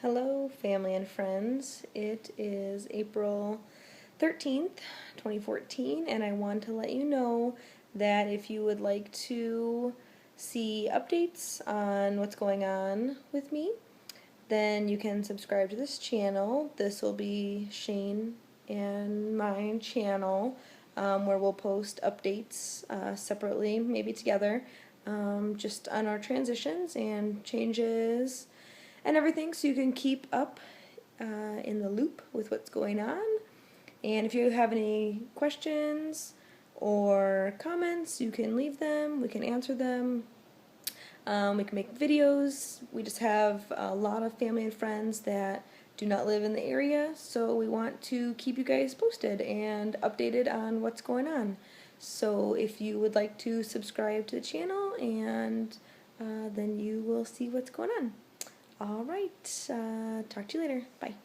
Hello, family and friends. It is April 13th, 2014, and I want to let you know that if you would like to see updates on what's going on with me, then you can subscribe to this channel. This will be Shane and my channel where we'll post updates separately, maybe together, just on our transitions and changes and everything, so you can keep up in the loop with what's going on. And if you have any questions or comments, you can leave them. We can answer them. We can make videos. We just have a lot of family and friends that do not live in the area, so we want to keep you guys posted and updated on what's going on. So if you would like to subscribe to the channel, and then you will see what's going on. Alright, talk to you later. Bye.